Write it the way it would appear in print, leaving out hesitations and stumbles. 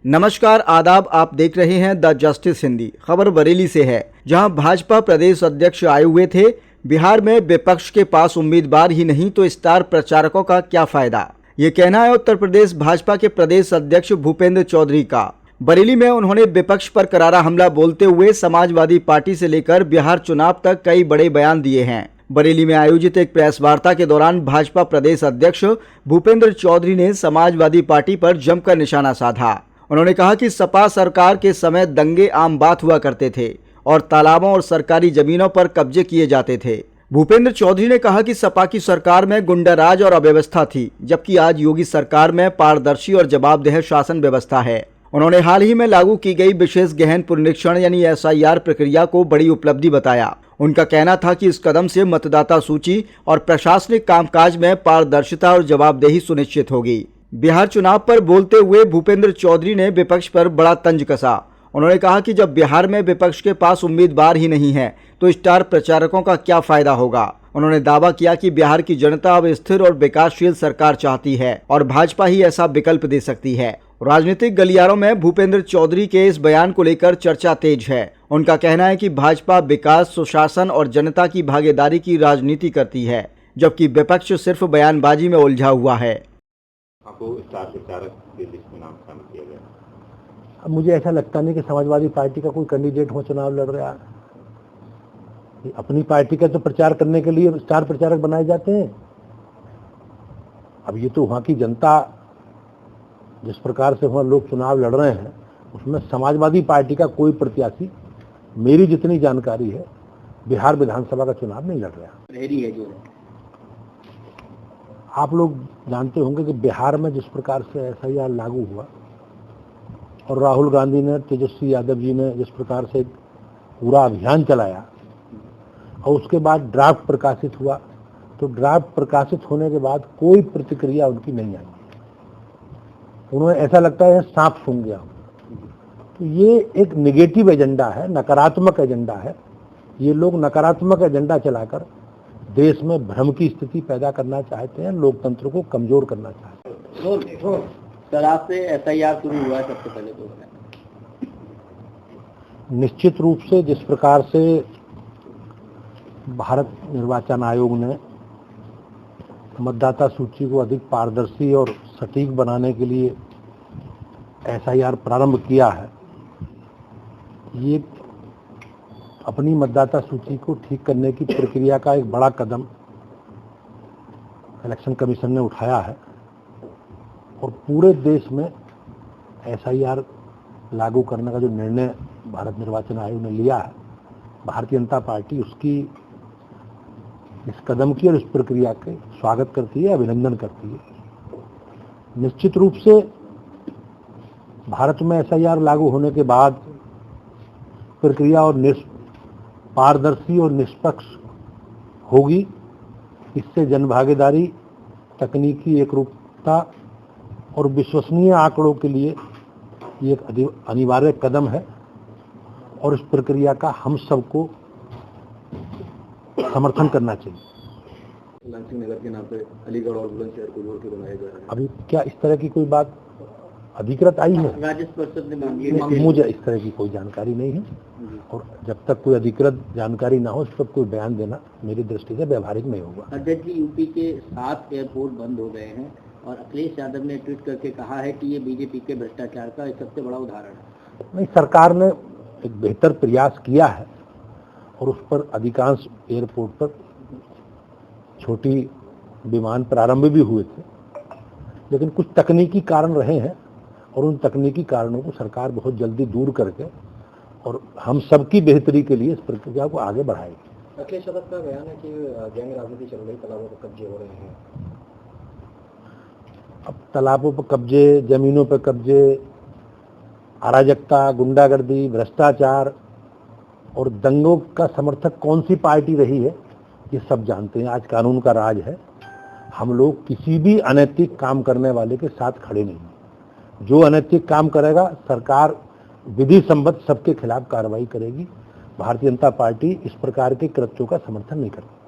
नमस्कार आदाब, आप देख रहे हैं द जस्टिस हिंदी। खबर बरेली से है, जहां भाजपा प्रदेश अध्यक्ष आए हुए थे। बिहार में विपक्ष के पास उम्मीदवार ही नहीं तो स्टार प्रचारकों का क्या फायदा, ये कहना है उत्तर प्रदेश भाजपा के प्रदेश अध्यक्ष भूपेंद्र चौधरी का। बरेली में उन्होंने विपक्ष पर करारा हमला बोलते हुए समाजवादी पार्टी से लेकर बिहार चुनाव तक कई बड़े बयान दिए हैं। बरेली में आयोजित एक प्रेस वार्ता के दौरान भाजपा प्रदेश अध्यक्ष भूपेंद्र चौधरी ने समाजवादी पार्टी पर जमकर निशाना साधा। उन्होंने कहा कि सपा सरकार के समय दंगे आम बात हुआ करते थे और तालाबों और सरकारी जमीनों पर कब्जे किए जाते थे। भूपेंद्र चौधरी ने कहा कि सपा की सरकार में गुंडाराज और अव्यवस्था थी, जबकि आज योगी सरकार में पारदर्शी और जवाबदेह शासन व्यवस्था है। उन्होंने हाल ही में लागू की गई विशेष गहन पुनरीक्षण यानी SIR प्रक्रिया को बड़ी उपलब्धि बताया। उनका कहना था कि इस कदम से मतदाता सूची और प्रशासनिक कामकाज में पारदर्शिता और जवाबदेही सुनिश्चित होगी। बिहार चुनाव पर बोलते हुए भूपेंद्र चौधरी ने विपक्ष पर बड़ा तंज कसा। उन्होंने कहा कि जब बिहार में विपक्ष के पास उम्मीदवार ही नहीं है तो स्टार प्रचारकों का क्या फायदा होगा। उन्होंने दावा किया कि बिहार की जनता अब स्थिर और विकासशील सरकार चाहती है और भाजपा ही ऐसा विकल्प दे सकती है। राजनीतिक गलियारों में भूपेंद्र चौधरी के इस बयान को लेकर चर्चा तेज है। उनका कहना है कि भाजपा विकास, सुशासन और जनता की भागीदारी की राजनीति करती है, जबकि विपक्ष सिर्फ बयानबाजी में उलझा हुआ है। आपको स्टार प्रचारक की लिस्ट में नाम शामिल किया गया। अब मुझे ऐसा लगता नहीं कि समाजवादी पार्टी का कोई कैंडिडेट हो चुनाव लड़ रहा है। अपनी पार्टी का तो प्रचार करने के लिए स्टार प्रचारक बनाए जाते हैं। अब ये तो वहाँ की जनता जिस प्रकार से वहाँ लोग चुनाव लड़ रहे हैं, उसमें समाजवादी पार्टी का कोई प्रत्याशी मेरी जितनी जानकारी है बिहार विधानसभा का चुनाव नहीं लड़ रहा है। जो आप लोग जानते होंगे कि बिहार में जिस प्रकार से SIR लागू हुआ और राहुल गांधी ने, तेजस्वी यादव जी ने जिस प्रकार से पूरा अभियान चलाया और उसके बाद ड्राफ्ट प्रकाशित हुआ, तो ड्राफ्ट प्रकाशित होने के बाद कोई प्रतिक्रिया उनकी नहीं आई। उन्हें ऐसा लगता है सांप सूंघ गया। तो ये एक नेगेटिव एजेंडा है, नकारात्मक एजेंडा है। ये लोग नकारात्मक एजेंडा चलाकर देश में भ्रम की स्थिति पैदा करना चाहते हैं, लोकतंत्र को कमजोर करना चाहते हैं। सर, आपसे SIR शुरू हुआ है सबसे पहले तो निश्चित रूप से जिस प्रकार से भारत निर्वाचन आयोग ने मतदाता सूची को अधिक पारदर्शी और सटीक बनाने के लिए SIR प्रारंभ किया है, ये अपनी मतदाता सूची को ठीक करने की प्रक्रिया का एक बड़ा कदम इलेक्शन कमीशन ने उठाया है और पूरे देश में SIR लागू करने का जो निर्णय भारत निर्वाचन आयोग ने लिया है, भारतीय जनता पार्टी उसकी इस कदम की और इस प्रक्रिया के स्वागत करती है, अभिनंदन करती है। निश्चित रूप से भारत में SIR लागू होने के बाद प्रक्रिया और पारदर्शी और निष्पक्ष होगी। इससे जनभागीदारी, तकनीकी एकरूपता और विश्वसनीय आंकड़ों के लिए ये एक अनिवार्य कदम है और इस प्रक्रिया का हम सबको समर्थन करना चाहिए। लांसिंग नगर के नाम पे अलीगढ़ और बुलंदशहर को जोड़ के बनाया जा रहा है। अभी क्या इस तरह की कोई बात अधिकृत आई है? राज्य परिषद ने मांगी है। मुझे इस तरह की कोई जानकारी नहीं है और जब तक कोई अधिकृत जानकारी ना हो उस पर कोई बयान देना मेरी दृष्टि से व्यवहारिक नहीं होगा। अध्यक्ष जी, यूपी के 7 एयरपोर्ट बंद हो गए हैं और अखिलेश यादव ने ट्वीट करके कहा है कि ये बीजेपी के भ्रष्टाचार का एक सबसे बड़ा उदाहरण है। नहीं, सरकार ने एक बेहतर प्रयास किया है और उस पर अधिकांश एयरपोर्ट पर छोटी विमान प्रारंभ भी हुए थे, लेकिन कुछ तकनीकी कारण रहे हैं और उन तकनीकी कारणों को सरकार बहुत जल्दी दूर करके और हम सबकी बेहतरी के लिए इस प्रक्रिया को आगे बढ़ाएगी। अखिलेश यादव का बयान है कि गैंग राजनीति चल रही, तालाबों पर कब्जे हो रहे हैं। अब तालाबों पर कब्जे, जमीनों पर कब्जे, अराजकता, गुंडागर्दी, भ्रष्टाचार और दंगों का समर्थक कौन सी पार्टी रही है ये सब जानते हैं। आज कानून का राज है। हम लोग किसी भी अनैतिक काम करने वाले के साथ खड़े नहीं हैं। जो अनैतिक काम करेगा सरकार विधि सम्मत सबके खिलाफ कार्रवाई करेगी। भारतीय जनता पार्टी इस प्रकार के कृत्यों का समर्थन नहीं करती।